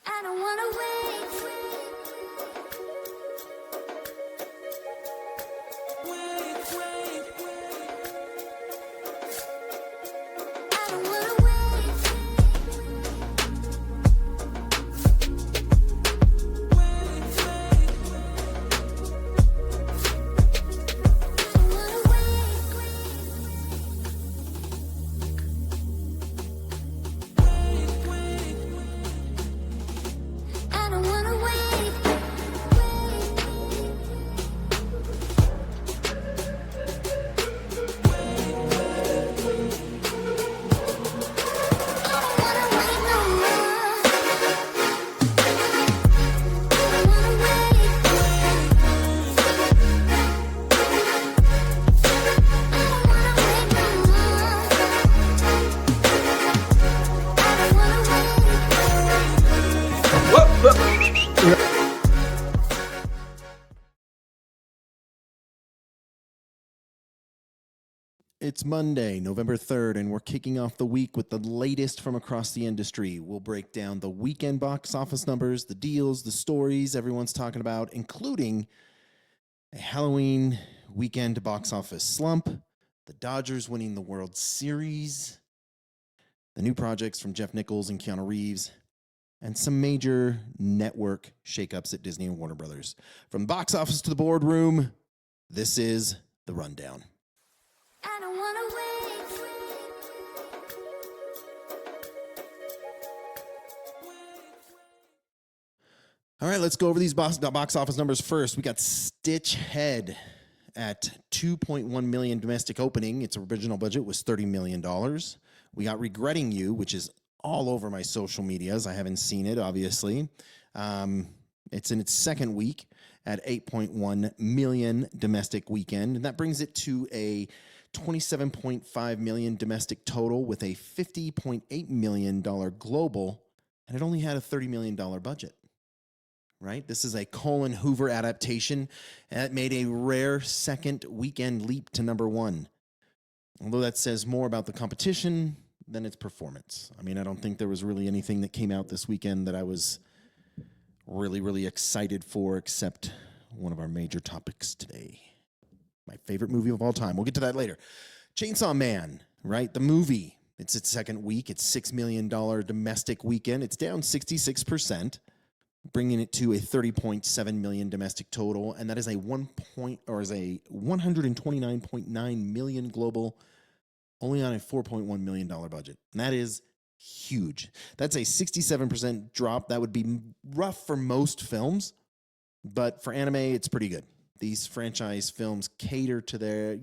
I don't wanna wait. I don't wanna It's Monday, November 3rd, and we're kicking off the week with the latest from across the industry. We'll break down the weekend box office numbers, the deals, the stories everyone's talking about, including a Halloween weekend box office slump, the Dodgers winning the World Series, the new projects from Jeff Nichols and Keanu Reeves, and some major network shakeups at Disney and Warner Brothers. From the box office to the boardroom, this is The Rundown. I don't wanna wait. All right, let's go over these box office numbers first. We got Stitch Head at $2.1 million domestic opening. Its original budget was $30 million. We got Regretting You, which is all over my social medias. I haven't seen it, obviously. It's in its second week at $8.1 million domestic weekend, and that brings it to a $27.5 million domestic total with a $50.8 million global, and it only had a $30 million budget. Right? This is a Colin Hoover adaptation, and it made a rare second weekend leap to number one. Although that says more about the competition than its performance. I mean, I don't think there was really anything that came out this weekend that I was really, really excited for, except one of our major topics today. My favorite movie of all time. We'll get to that later. Chainsaw Man, right? The movie. It's its second week. It's $6 million domestic weekend. It's down 66%. Bringing it to a $30.7 million domestic total, and that is a $129.9 million global, only on a $4.1 million budget. And that is huge. That's a 67% drop. That would be rough for most films, but for anime, it's pretty good. These franchise films cater to their,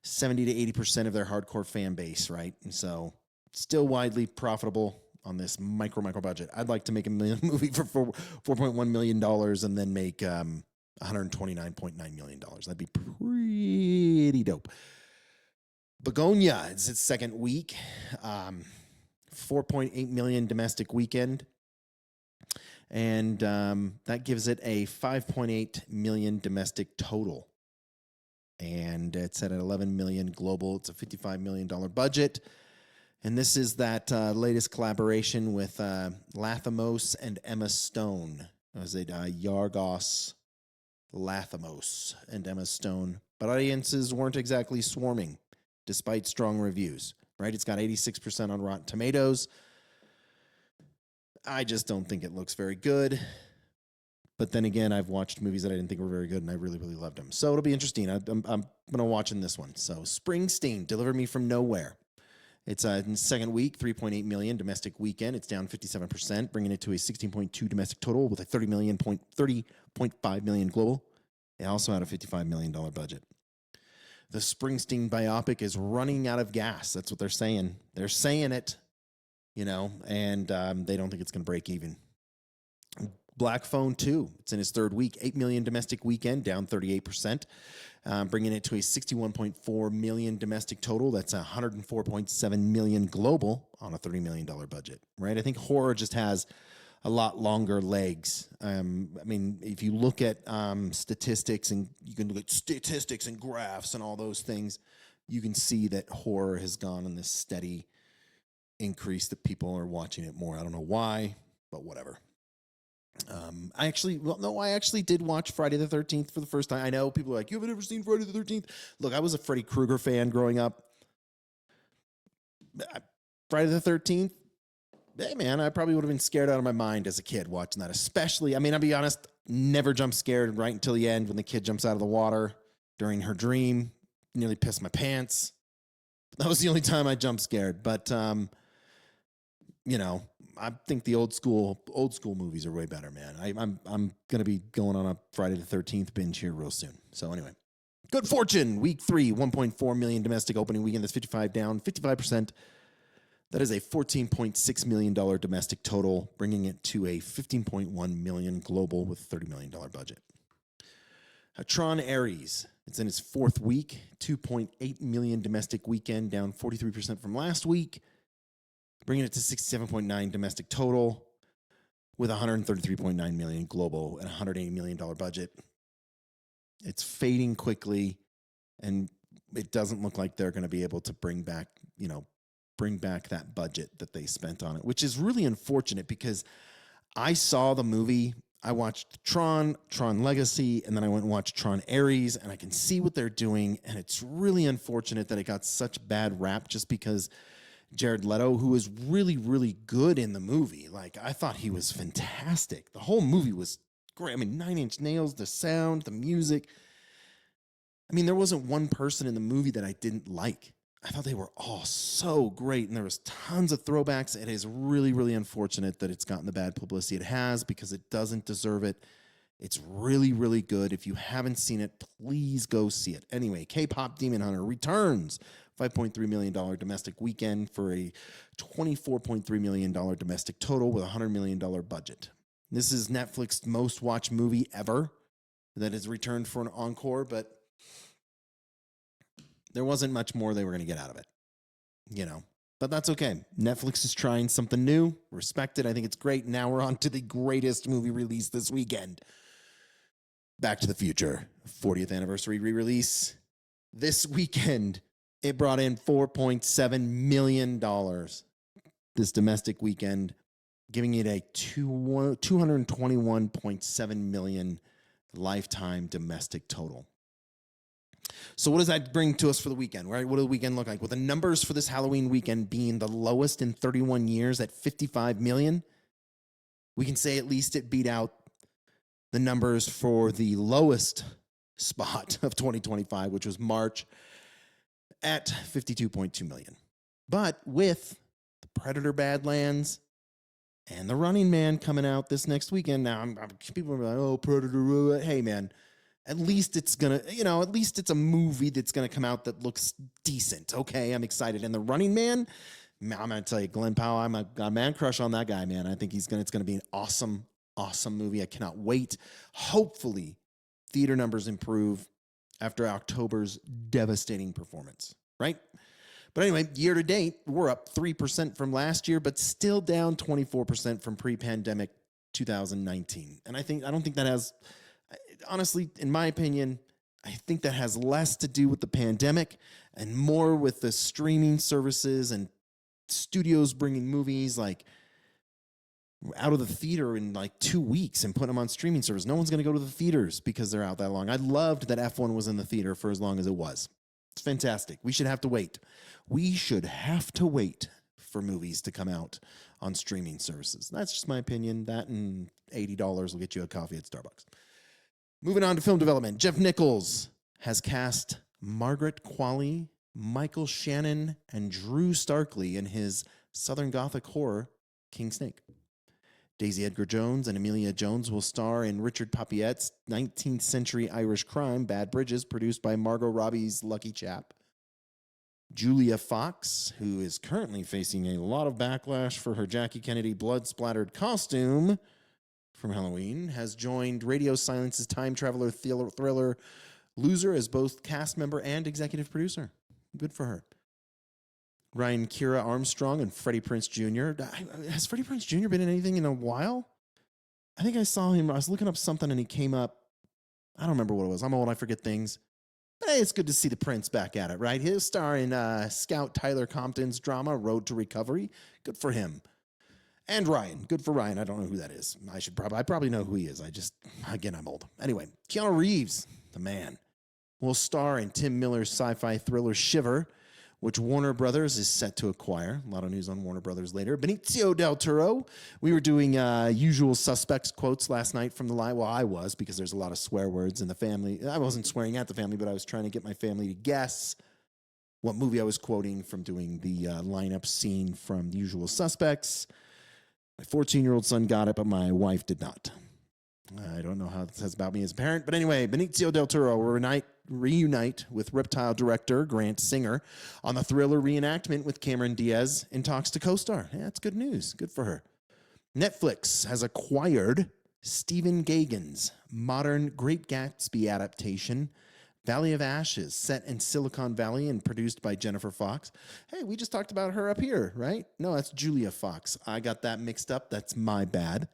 70 to 80% of their hardcore fan base, right? And so, still widely profitable on this micro budget. I'd like to make a movie for $4.1 million and then make $129.9 million. That'd be pretty dope. Begonia, it's its second week. $4.8 million domestic weekend. And that gives it a $5.8 million domestic total. And it's at an $11 million global. It's a $55 million budget. And this is that latest collaboration with Lathamos and Emma Stone. It was a Yargos Lathamos and Emma Stone. But audiences weren't exactly swarming, despite strong reviews, right? It's got 86% on Rotten Tomatoes. I just don't think it looks very good. But then again, I've watched movies that I didn't think were very good, and I really, really loved them. So it'll be interesting. I'm going to watch in this one. So Springsteen, Deliver Me From Nowhere. It's in the second week, $3.8 million domestic weekend. It's down 57%, bringing it to a 16.2 domestic total with a $30.5 million global. It also had a $55 million budget. The Springsteen biopic is running out of gas. That's what they're saying. They're saying it, and they don't think it's going to break even. Black Phone 2, it's in its third week, $8 million domestic weekend, down 38%, bringing it to a $61.4 million domestic total. That's $104.7 million global on a $30 million budget, right? I think horror just has a lot longer legs. If you look at statistics, and you can look at statistics and graphs and all those things, you can see that horror has gone on this steady increase that people are watching it more. I don't know why. but whatever. I actually did watch Friday the 13th for the first time. I know people are like, you haven't ever seen Friday the 13th? Look, I was a Freddy Krueger fan growing up. Friday the 13th, hey man, I probably would have been scared out of my mind as a kid watching that. Especially, I mean, I'll be honest, never jump scared right until the end when the kid jumps out of the water during her dream. Nearly pissed my pants. That was the only time I jumped scared. But you know, I think the old school movies are way better, man. I'm gonna be going on a Friday the 13th binge here real soon. So anyway, Good Fortune, week 3, 1.4 million domestic opening weekend. That's 55 down, 55%. That is a $14.6 million domestic total, bringing it to a $15.1 million global with $30 million budget. Tron Ares, it's in its 4th week, 2.8 million domestic weekend, down 43% from last week, bringing it to 67.9 domestic total with $133.9 million global and $180 million budget. It's fading quickly, and it doesn't look like they're going to be able to bring back that budget that they spent on it, which is really unfortunate because I saw the movie. I watched Tron Legacy, and then I went and watched Tron Ares, and I can see what they're doing, and it's really unfortunate that it got such bad rap just because Jared Leto, who was really, really good in the movie, like I thought he was fantastic. The whole movie was great. I mean, 9 Inch Nails, the sound, the music. I mean, there wasn't one person in the movie that I didn't like. I thought they were all so great, and there was tons of throwbacks. It is really, really unfortunate that it's gotten the bad publicity it has because it doesn't deserve it. It's really, really good. If you haven't seen it, please go see it. Anyway, K-Pop Demon Hunter returns. $5.3 million domestic weekend for a $24.3 million domestic total with a $100 million budget. This is Netflix's most watched movie ever that has returned for an encore, but there wasn't much more they were going to get out of it, But that's okay. Netflix is trying something new. Respect it. I think it's great. Now we're on to the greatest movie release this weekend. Back to the Future, 40th anniversary re-release. This weekend, it brought in $4.7 million this domestic weekend, giving it a $221.7 million lifetime domestic total. So what does that bring to us for the weekend, right? What does the weekend look like? With the numbers for this Halloween weekend being the lowest in 31 years at 55 million, we can say at least it beat out the numbers for the lowest spot of 2025, which was March at 52.2 million. But with the Predator Badlands and the Running Man coming out this next weekend, now people are like, oh, Predator, hey man, at least it's gonna, at least it's a movie that's gonna come out that looks decent. Okay, I'm excited. And the Running Man, I'm gonna tell you, Glenn Powell, I'm a man crush on that guy, man. I think it's gonna be an awesome, awesome movie. I cannot wait. Hopefully, theater numbers improve after October's devastating performance, right? But anyway, year to date, we're up 3% from last year, but still down 24% from pre-pandemic 2019. And I don't think that has, honestly, in my opinion, I think that has less to do with the pandemic and more with the streaming services and studios bringing movies like out of the theater in like 2 weeks and putting them on streaming service. No one's going to go to the theaters because they're out that long. I loved that F1 was in the theater for as long as it was. It's fantastic. We should have to wait. We should have to wait for movies to come out on streaming services. That's just my opinion. That and $80 will get you a coffee at Starbucks. Moving on to film development. Jeff Nichols has cast Margaret Qualley, Michael Shannon, and Drew Starkley in his Southern Gothic horror, King Snake. Daisy Edgar Jones and Amelia Jones will star in Richard Papiette's 19th century Irish crime, Bad Bridges, produced by Margot Robbie's Lucky Chap. Julia Fox, who is currently facing a lot of backlash for her Jackie Kennedy blood-splattered costume from Halloween, has joined Radio Silence's time traveler thriller Loser as both cast member and executive producer. Good for her. Ryan Kira Armstrong and Freddie Prinze Jr. Has Freddie Prinze Jr. been in anything in a while? I think I saw him. I was looking up something and he came up. I don't remember what it was. I'm old. I forget things. But hey, it's good to see the Prince back at it, right? He'll star in Scout Tyler Compton's drama, Road to Recovery. Good for him. And Ryan. Good for Ryan. I don't know who that is. I probably know who he is. Again, I'm old. Anyway, Keanu Reeves, the man, will star in Tim Miller's sci-fi thriller Shiver, which Warner Brothers is set to acquire. A lot of news on Warner Brothers later. Benicio del Toro. We were doing usual suspects quotes last night from the line. Well, I was, because there's a lot of swear words in the family. I wasn't swearing at the family, but I was trying to get my family to guess what movie I was quoting from doing the lineup scene from The Usual Suspects. My 14-year-old son got it, but my wife did not. I don't know how that says about me as a parent. But anyway, Benicio del Toro will reunite with Reptile director Grant Singer on the thriller reenactment with Cameron Diaz in talks to co-star. Yeah, that's good news. Good for her. Netflix has acquired Stephen Gagan's modern Great Gatsby adaptation, Valley of Ashes, set in Silicon Valley and produced by Jennifer Fox. Hey, we just talked about her up here, right? No, that's Julia Fox. I got that mixed up. That's my bad.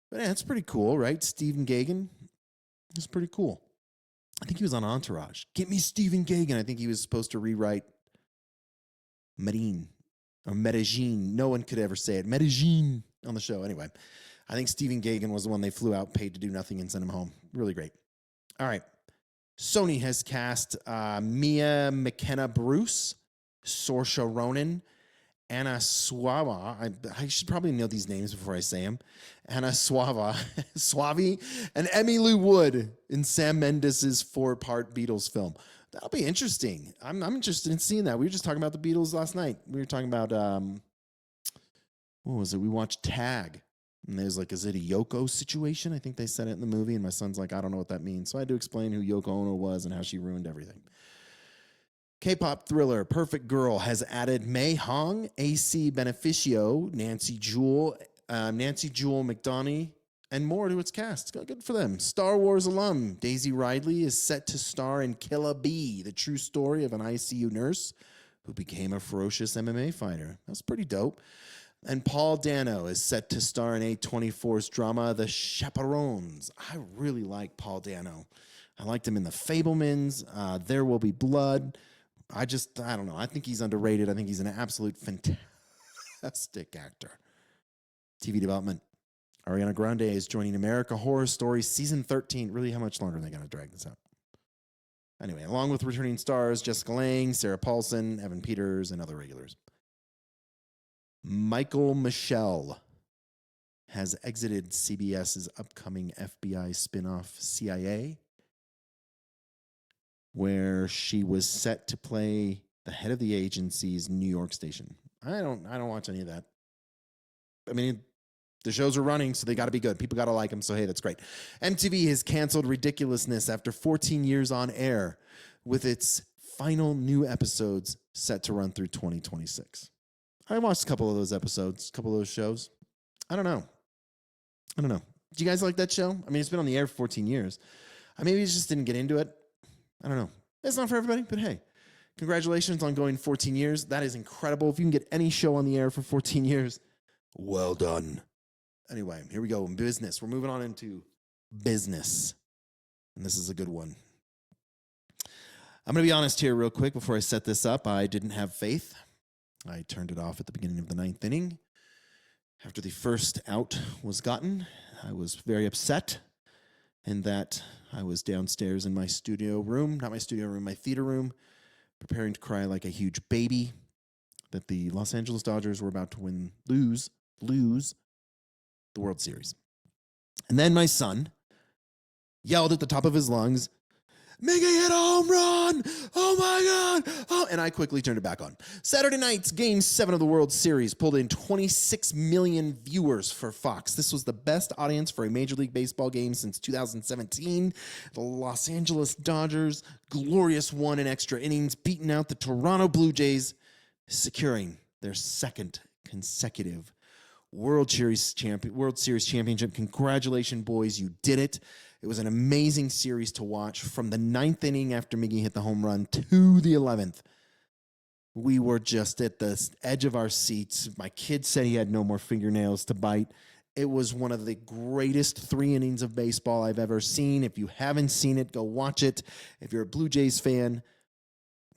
But yeah, it's pretty cool, right? Stephen Gagan. It's pretty cool. I think he was on Entourage. Get me Stephen Gagan. I think he was supposed to rewrite Medellin or Medellin. No one could ever say it. Medellin on the show. Anyway, I think Stephen Gagan was the one they flew out, paid to do nothing, and sent him home. Really great. All right. Sony has cast Mia McKenna Bruce, Saoirse Ronan, Anna Suava. I should probably know these names before I say them. Anna Suava, Suavi, and Emmylou Wood in Sam Mendes' 4-part Beatles film. That'll be interesting. I'm interested in seeing that. We were just talking about the Beatles last night. We were talking about, what was it? We watched Tag. And there's like, is it a Yoko situation? I think they said it in the movie. And my son's like, I don't know what that means. So I had to explain who Yoko Ono was and how she ruined everything. K-pop thriller Perfect Girl has added Mei Hong, AC Beneficio, Nancy Jewell McDonough, and more to its cast. Good for them. Star Wars alum Daisy Ridley is set to star in Killa Bee, the true story of an ICU nurse who became a ferocious MMA fighter. That's pretty dope. And Paul Dano is set to star in A24's drama The Chaperones. I really like Paul Dano. I liked him in The Fabelmans, There Will Be Blood. I don't know. I think he's underrated. I think he's an absolute fantastic actor. TV development. Ariana Grande is joining American Horror Story Season 13. Really, how much longer are they going to drag this out? Anyway, along with returning stars Jessica Lange, Sarah Paulson, Evan Peters, and other regulars. Michael Michelle has exited CBS's upcoming FBI spinoff CIA, where she was set to play the head of the agency's New York station. I don't watch any of that. I mean, the shows are running, so they got to be good. People got to like them, so hey, that's great. MTV has canceled Ridiculousness after 14 years on air, with its final new episodes set to run through 2026. I watched a couple of those episodes, a couple of those shows. I don't know. Do you guys like that show? I mean, it's been on the air for 14 years. I maybe just didn't get into it. I don't know. It's not for everybody, but hey, congratulations on going 14 years. That is incredible. If you can get any show on the air for 14 years, well done. Anyway, here we go. In business. We're moving on into business. And this is a good one. I'm going to be honest here real quick before I set this up. I didn't have faith. I turned it off at the beginning of the 9th inning. After the first out was gotten, I was very upset in that I was downstairs in my studio room, not my studio room, my theater room, preparing to cry like a huge baby that the Los Angeles Dodgers were about to lose the World Series. And then my son yelled at the top of his lungs, "Mega hit a home run! Oh my God!" Oh, and I quickly turned it back on. Saturday night's Game 7 of the World Series pulled in 26 million viewers for Fox. This was the best audience for a Major League Baseball game since 2017. The Los Angeles Dodgers, glorious won in extra innings, beating out the Toronto Blue Jays, securing their second consecutive World Series championship. Congratulations, boys. You did it. It was an amazing series to watch from the 9th inning after Miggy hit the home run to the 11th. We were just at the edge of our seats. My kid said he had no more fingernails to bite. It was one of the greatest 3 innings of baseball I've ever seen. If you haven't seen it, go watch it. If you're a Blue Jays fan,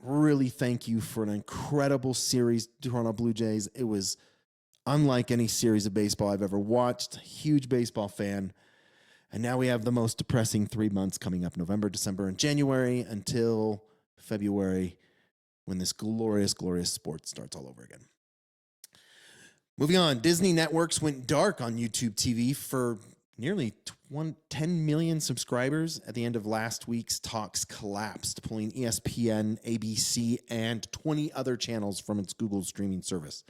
really thank you for an incredible series, Toronto Blue Jays. It was unlike any series of baseball I've ever watched. Huge baseball fan. And now we have the most depressing 3 months coming up: November, December, and January until February, when this glorious, glorious sport starts all over again. Moving on, Disney Networks went dark on YouTube TV for nearly 10 million subscribers at the end of last week's talks collapsed, pulling ESPN, ABC, and 20 other channels from its Google streaming service.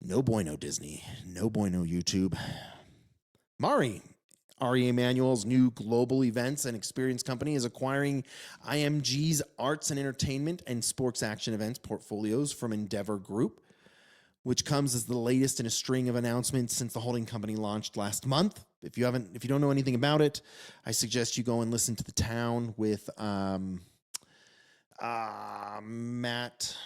No bueno, Disney. No bueno, YouTube. Ari Emanuel's new global events and experience company, is acquiring IMG's arts and entertainment and sports action events portfolios from Endeavor Group, which comes as the latest in a string of announcements since the holding company launched last month. If you don't know anything about it, I suggest you go and listen to The Town with Matt.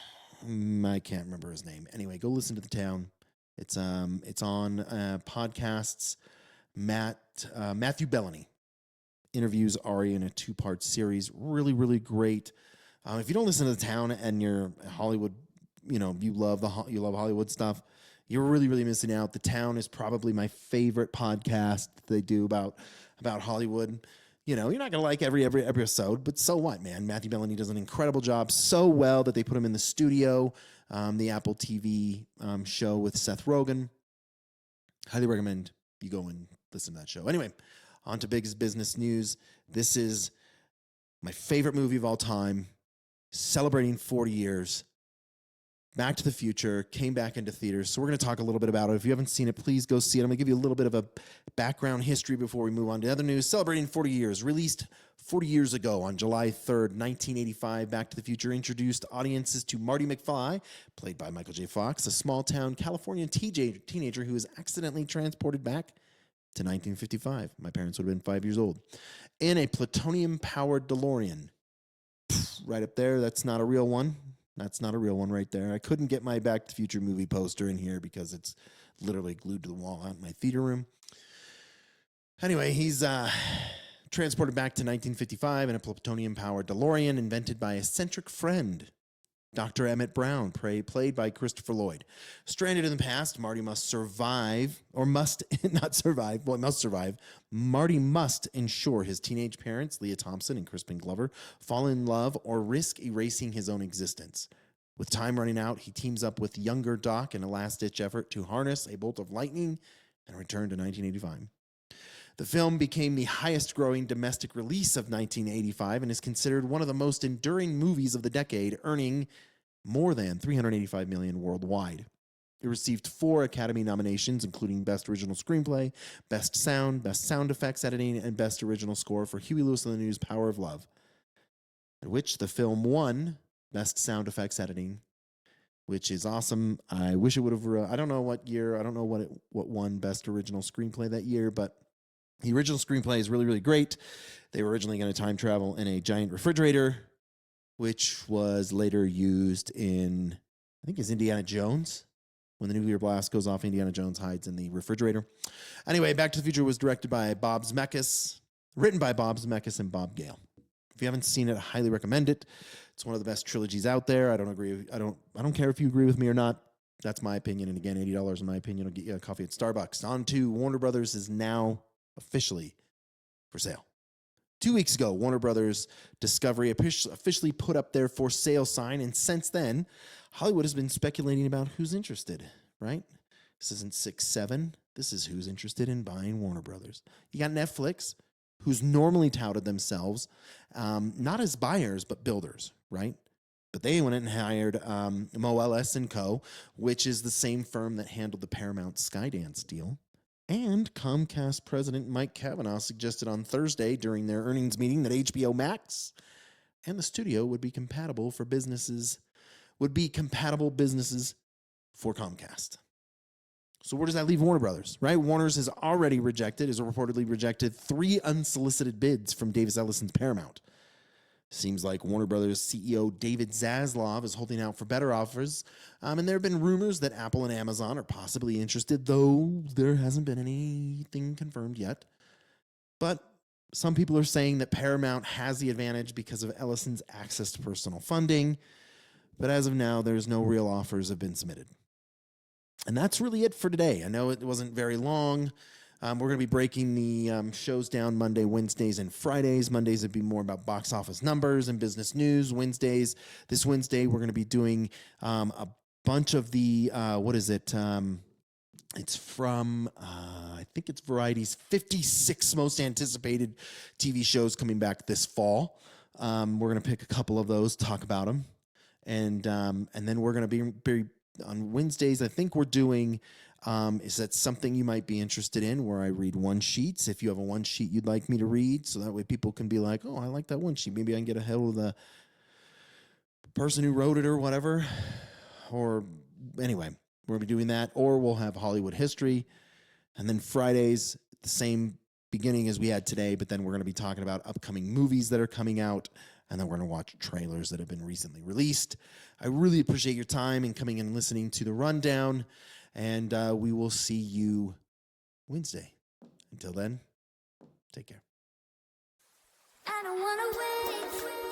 I can't remember his name. Anyway, go listen to The Town. It's on podcasts. Matthew Bellany interviews Ari in a 2-part series. Really, really great. If you don't listen to The Town and you're Hollywood, you love Hollywood stuff, you're really, really missing out. The Town is probably my favorite podcast that they do about Hollywood. You're not going to like every episode, but so what, man? Matthew Bellany does an incredible job, so well that they put him in the studio, the Apple TV show with Seth Rogen. Highly recommend you go and listen to that show. Anyway, on to big business news. This is my favorite movie of all time, celebrating 40 years. Back to the Future came back into theaters, so we're going to talk a little bit about it. If you haven't seen it, please go see it. I'm going to give you a little bit of a background history before we move on to other news. Celebrating 40 years. Released 40 years ago on July 3rd, 1985, Back to the Future introduced audiences to Marty McFly, played by Michael J. Fox, a small-town Californian teenager who was accidentally transported back to 1955. My parents would have been 5 years old. In a plutonium-powered DeLorean. Right up there, that's not a real one. That's not a real one right there. I couldn't get my Back to the Future movie poster in here because it's literally glued to the wall out in my theater room. Anyway, he's transported back to 1955 in a plutonium-powered DeLorean invented by eccentric friend, Dr. Emmett Brown, played by Christopher Lloyd. Stranded in the past, Marty must survive, or must not survive, well, must survive. Marty must ensure his teenage parents, Leah Thompson and Crispin Glover, fall in love or risk erasing his own existence. With time running out, he teams up with younger Doc in a last-ditch effort to harness a bolt of lightning and return to 1985. The film became the highest-growing domestic release of 1985 and is considered one of the most enduring movies of the decade, earning more than $385 million worldwide. It received 4 Academy nominations, including Best Original Screenplay, Best Sound Effects Editing, and Best Original Score for Huey Lewis and the News' Power of Love, at which the film won Best Sound Effects Editing, which is awesome. I wish it would have. I don't know what year. I don't know what won Best Original Screenplay that year, but the original screenplay is really, really great. They were originally going to time travel in a giant refrigerator, which was later used in, I think it's Indiana Jones. When the nuclear blast goes off, Indiana Jones hides in the refrigerator. Anyway, Back to the Future was directed by Bob Zemeckis, written by Bob Zemeckis and Bob Gale. If you haven't seen it, I highly recommend it. It's one of the best trilogies out there. I don't care if you agree with me or not. That's my opinion. And again, $80 in my opinion will get you a coffee at Starbucks. On to Warner Brothers is now officially for sale. 2 weeks ago, Warner Brothers Discovery officially put up their for sale sign, and since then, Hollywood has been speculating about who's interested, right? This isn't 6-7. This is who's interested in buying Warner Brothers. You got Netflix, who's normally touted themselves not as buyers, but builders, right? But they went and hired Mo Ellis & Co., which is the same firm that handled the Paramount Skydance deal. And Comcast President Mike Cavanaugh suggested on Thursday during their earnings meeting that HBO Max and the studio would be compatible businesses for Comcast. So where does that leave Warner Brothers, right? Warner's has reportedly rejected 3 unsolicited bids from Davis Ellison's Paramount. Seems like Warner Brothers CEO David Zaslav is holding out for better offers. And there have been rumors that Apple and Amazon are possibly interested, though there hasn't been anything confirmed yet. But some people are saying that Paramount has the advantage because of Ellison's access to personal funding. But as of now, there's no real offers have been submitted. And that's really it for today. I know it wasn't very long. We're going to be breaking the shows down Monday, Wednesdays, and Fridays. Mondays would be more about box office numbers and business news. This Wednesday, we're going to be doing a bunch of the, what is it? It's from, I think it's Variety's 56 most anticipated TV shows coming back this fall. We're going to pick a couple of those, talk about them. And then we're going to be on Wednesdays. I think we're doing, is that something you might be interested in, where I read one sheets. If you have a one sheet you'd like me to read, so that way people can be like, oh, I like that one sheet. Maybe I can get a hold of the person who wrote it or whatever. Or anyway, we're going to be doing that. Or we'll have Hollywood history. And then Fridays, the same beginning as we had today, but then we're going to be talking about upcoming movies that are coming out. And then we're going to watch trailers that have been recently released. I really appreciate your time and coming and listening to the rundown. And we will see you Wednesday. Until then, take care. I don't wanna wait.